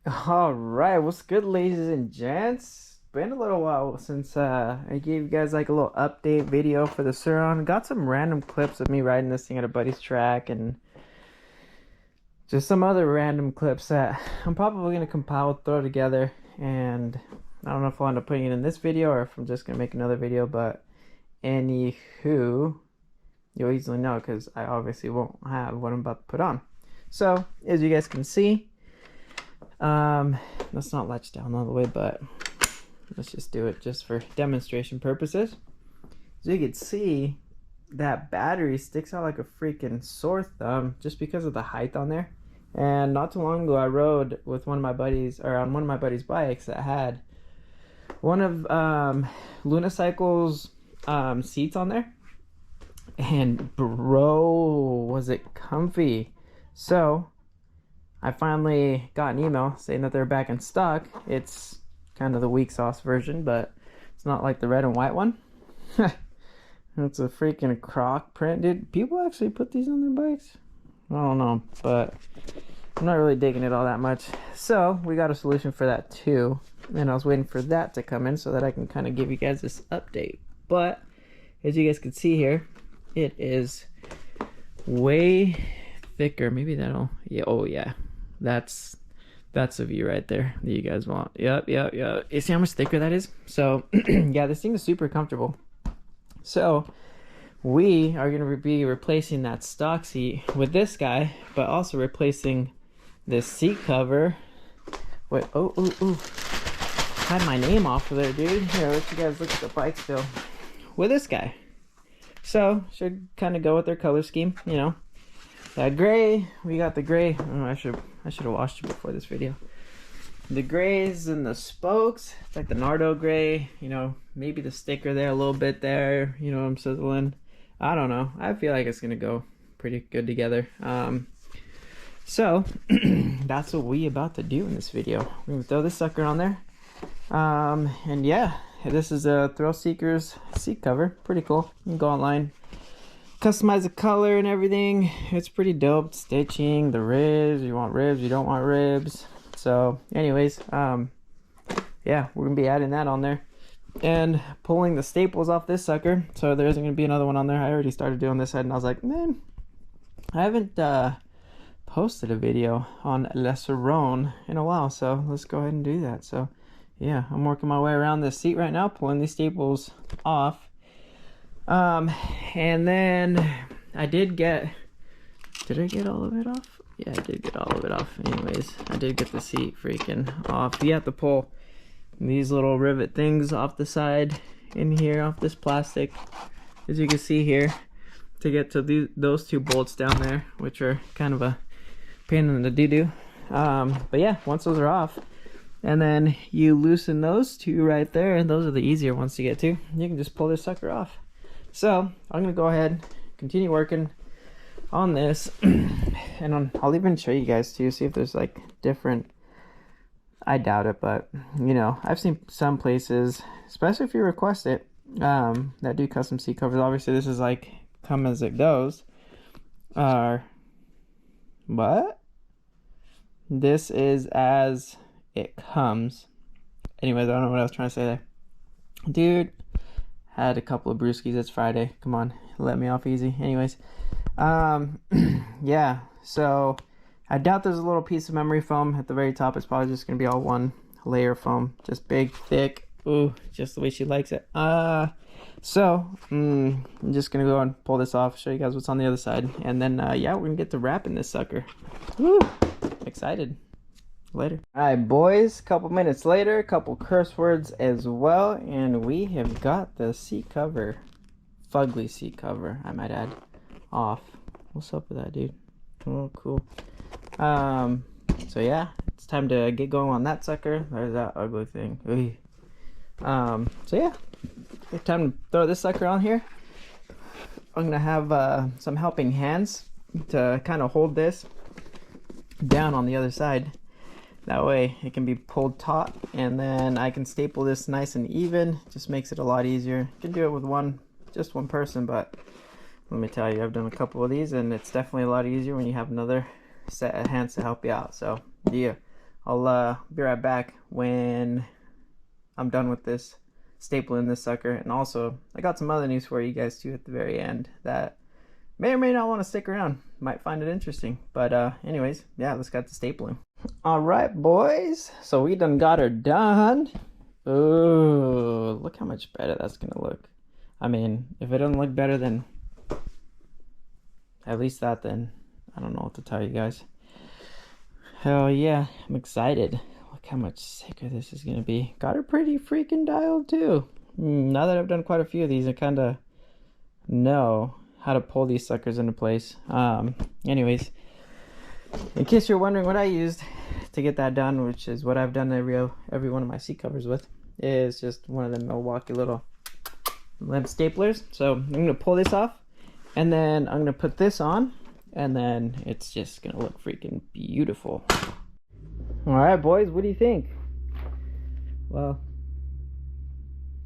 All right, what's good, ladies and gents? Been a little while since I gave you guys like a little update video for the Suron. Got some random clips of me riding this thing at a buddy's track, and just some other random clips that I'm probably gonna compile, throw together, and I don't know if I'll end up putting it in this video or if I'm just gonna make another video. But anywho, you'll easily know because I obviously won't have what I'm about to put on. So as you guys can see. Let's not latch down all the way, but let's just do it just for demonstration purposes. So you can see that battery sticks out like a freaking sore thumb just because of the height on there. And not too long ago I rode with one of my buddies, or on one of my buddies' bikes that had one of Lunicycle's seats on there, and bro, was it comfy. So I finally got an email saying that they're back in stock. It's kind of the weak sauce version, but it's not like the red and white one. It's a freaking croc print, dude. People actually put these on their bikes? I don't know, but I'm not really digging it all that much. So we got a solution for that too, and I was waiting for that to come in so that I can kind of give you guys this update. But as you guys can see here, it is way thicker. Maybe that'll, yeah, oh yeah, that's a view right there that you guys want. Yep. You see how much thicker that is? So yeah, this thing is super comfortable. So we are going to be replacing that stock seat with this guy, but also replacing this seat cover. Wait, oh, had my name off of there, dude. Here, let you guys look at the bike still with this guy. So should kind of go with their color scheme, you know. That gray, we got the gray. Oh, I should have washed it before this video. The grays and the spokes, it's like the Nardo gray, you know, maybe the sticker there a little bit there, you know, I'm sizzling. I don't know. I feel like it's gonna go pretty good together. So that's what we about to do in this video. We're gonna throw this sucker on there. And yeah, this is a Thrill Seekers seat cover. Pretty cool. You can go online, customize the color and everything. It's pretty dope. Stitching, the ribs, you want ribs, you don't want ribs. So anyways, yeah, we're gonna be adding that on there and pulling the staples off this sucker, so there isn't gonna be another one on there. I already started doing this head and I was like, man, I haven't posted a video on Le Suron in a while, so let's go ahead and do that. So yeah, I'm working my way around this seat right now, pulling these staples off. And then I did I get all of it off? Yeah, I did get all of it off. Anyways, I did get the seat freaking off. You have to pull these little rivet things off the side in here, off this plastic, as you can see here, to get to those two bolts down there, which are kind of a pain in the doo-doo. But yeah, once those are off, and then you loosen those two right there, and those are the easier ones to get to, you can just pull this sucker off. So I'm gonna go ahead, continue working on this, and I'll even show you guys too, see if there's like different, I doubt it, but you know, I've seen some places, especially if you request it, that do custom seat covers. Obviously this is like come as it goes, but this is as it comes. Anyways, I don't know what I was trying to say there, dude. Had a couple of brewskis. It's Friday. Come on, let me off easy. Anyways, yeah. So I doubt there's a little piece of memory foam at the very top. It's probably just gonna be all one layer foam, just big, thick. Ooh, just the way she likes it. So I'm just gonna go and pull this off, show you guys what's on the other side, and then yeah, we're gonna get to wrapping this sucker. Woo! Excited. Later. Alright boys, couple minutes later, couple curse words as well, and we have got the seat cover, fugly seat cover I might add, off. What's up with that, dude? Oh, cool. So yeah, it's time to get going on that sucker. There's that ugly thing. So yeah, it's time to throw this sucker on here. I'm gonna have some helping hands to kind of hold this down on the other side. That way it can be pulled taut, and then I can staple this nice and even. Just makes it a lot easier. You can do it with just one person, but let me tell you, I've done a couple of these and it's definitely a lot easier when you have another set of hands to help you out. So yeah, I'll be right back when I'm done with this stapling this sucker. And also, I got some other news for you guys too at the very end that may or may not want to stick around. Might find it interesting. But anyways, yeah, let's get to stapling. All right, boys. So we done got her done. Oh, look how much better that's gonna look. I mean, if it doesn't look better than at least that, then I don't know what to tell you guys. Hell yeah, I'm excited. Look how much sicker this is gonna be. Got her pretty freaking dialed too. Now that I've done quite a few of these, I kind of know how to pull these suckers into place. Anyways, in case you're wondering what I used to get that done, which is what I've done every one of my seat covers with, is just one of the Milwaukee little lamp staplers. So I'm gonna pull this off, and then I'm gonna put this on, and then it's just gonna look freaking beautiful. All right, boys, what do you think? Well,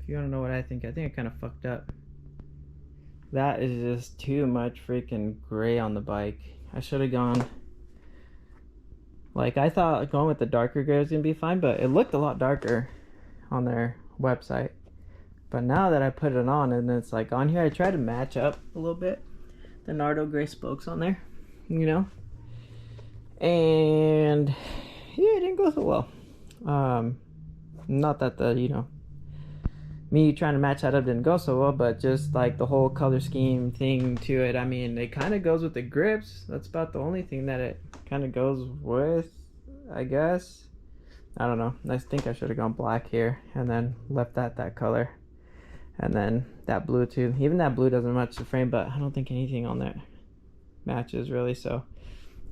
if you want to know what I think I kind of fucked up. That is just too much freaking gray on the bike. I should have gone, like, I thought going with the darker gray was gonna be fine, but it looked a lot darker on their website. But now that I put it on and it's like on here, I tried to match up a little bit the Nardo gray spokes on there, you know, and yeah, it didn't go so well. Not that the, you know, me trying to match that up didn't go so well, but just like the whole color scheme thing to it. I mean, it kind of goes with the grips. That's about the only thing that it kind of goes with, I guess. I don't know. I think I should have gone black here and then left that color. And then that blue too. Even that blue doesn't match the frame, but I don't think anything on there matches really. So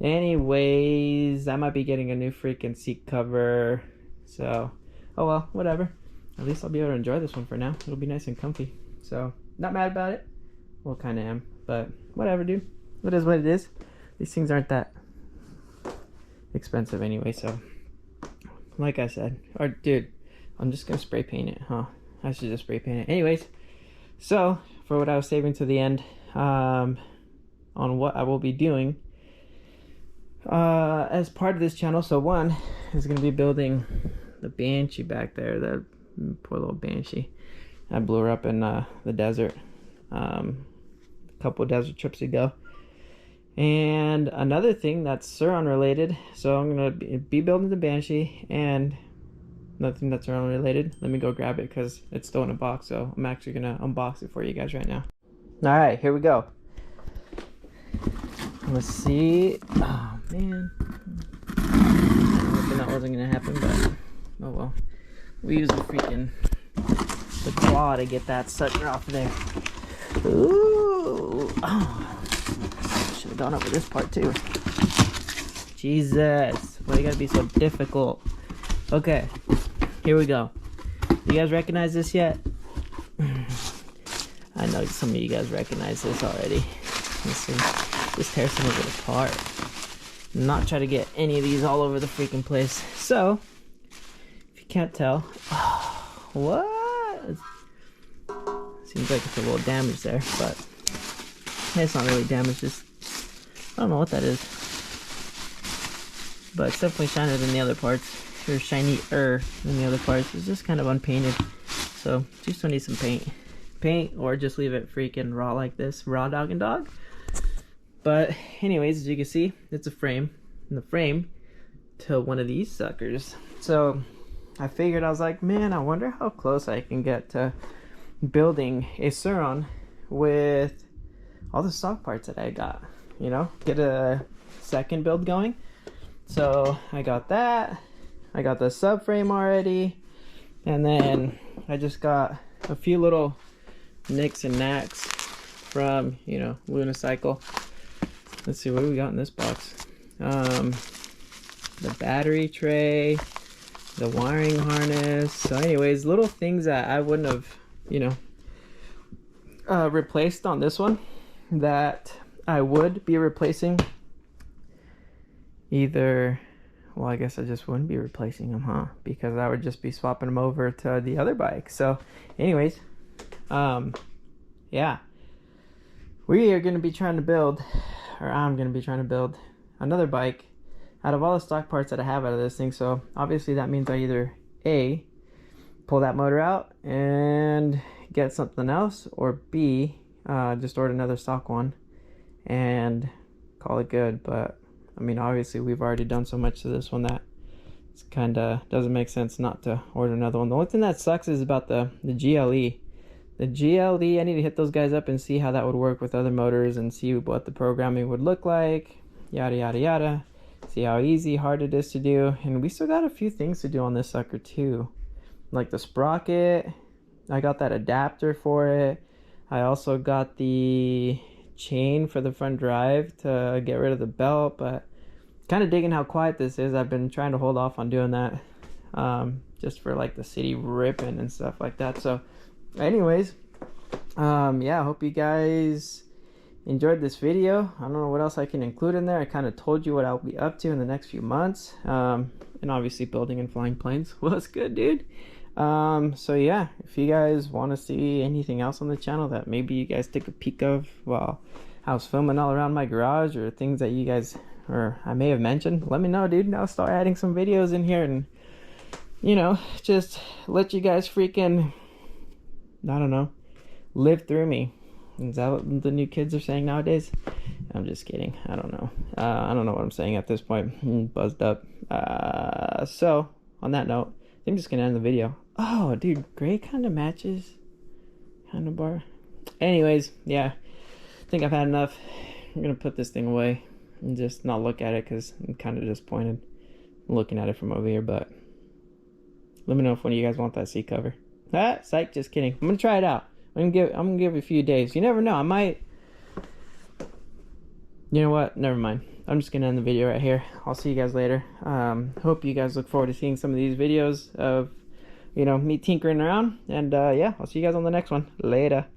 anyways, I might be getting a new freaking seat cover. So, oh well, whatever. At least I'll be able to enjoy this one for now. It'll be nice and comfy. So, not mad about it. Well, kind of am. But whatever, dude. It is what it is. These things aren't that expensive anyway, so like I said. Or, dude, I'm just going to spray paint it, huh? I should just spray paint it. Anyways, so for what I was saving to the end, on what I will be doing as part of this channel. So one is going to be building the Banshee back there, the poor little Banshee. I blew her up in the desert a couple desert trips ago. And another thing that's Sur-Ron related, so I'm going to be building the Banshee, and nothing that's Sur-Ron related. Let me go grab it because it's still in a box, so I'm actually going to unbox it for you guys right now. Alright, here we go. Let's see. Oh, man. I'm hoping that wasn't going to happen, but oh well. We use the claw to get that sucker off of there. Ooh. Oh. Should have gone over this part too. Jesus. Why you gotta be so difficult? Okay. Here we go. You guys recognize this yet? I know some of you guys recognize this already. Let's see. Just tear some of it apart. Not try to get any of these all over the freaking place. So, if you can't tell, what? Seems like it's a little damaged there, but it's not really damaged. Just, I don't know what that is, but it's definitely shinier than the other parts. Or shinier than the other parts. It's just kind of unpainted, so just don't need some paint, or just leave it freaking raw like this, raw dog and dog. But anyways, as you can see, it's a frame, and the frame to one of these suckers. So I figured, I was like, man, I wonder how close I can get to building a Sur-Ron with all the stock parts that I got, you know, get a second build going. So I got that, I got the subframe already, and then I just got a few little nicks and knacks from, you know, Lunicycle. Let's see, what do we got in this box? The battery tray, the wiring harness. So anyways, little things that I wouldn't have, you know, replaced on this one, that I would be replacing either, well, I guess I just wouldn't be replacing them, huh? Because I would just be swapping them over to the other bike. So anyways, yeah, we are going to be trying to build, or I'm going to be trying to build another bike out of all the stock parts that I have out of this thing. So obviously that means I either A, pull that motor out and get something else, or B, just order another stock one and call it good. But I mean, obviously we've already done so much to this one that it's kind of doesn't make sense not to order another one. The only thing that sucks is about the GLE. The GLE, I need to hit those guys up and see how that would work with other motors and see what the programming would look like, yada yada yada. See how easy, hard it is to do. And we still got a few things to do on this sucker too, like the sprocket. I got that adapter for it. I also got the chain for the front drive to get rid of the belt, but kind of digging how quiet this is. I've been trying to hold off on doing that, just for like the city ripping and stuff like that. So anyways, yeah, I hope you guys enjoyed this video. I don't know what else I can include in there. I kind of told you what I'll be up to in the next few months, and obviously building and flying planes. What's good, dude? So yeah, if you guys want to see anything else on the channel that maybe you guys take a peek of while I was filming all around my garage, or things that you guys, or I may have mentioned, let me know, dude. I'll start adding some videos in here and, you know, just let you guys freaking, I don't know, live through me. Is that what the new kids are saying nowadays? I'm just kidding. I don't know. I don't know what I'm saying at this point. I'm buzzed up. So on that note, I'm just gonna end the video. Oh, dude, gray kind of matches handlebar. Anyways, yeah, I think I've had enough. I'm gonna put this thing away and just not look at it because I'm kind of disappointed looking at it from over here. But let me know if one of you guys want that seat cover. Ah, psych, just kidding. I'm gonna try it out. I'm gonna give it a few days. You never know. I might. You know what? Never mind. I'm just gonna end the video right here. I'll see you guys later. Hope you guys look forward to seeing some of these videos of, you know, me tinkering around. And yeah, I'll see you guys on the next one. Later.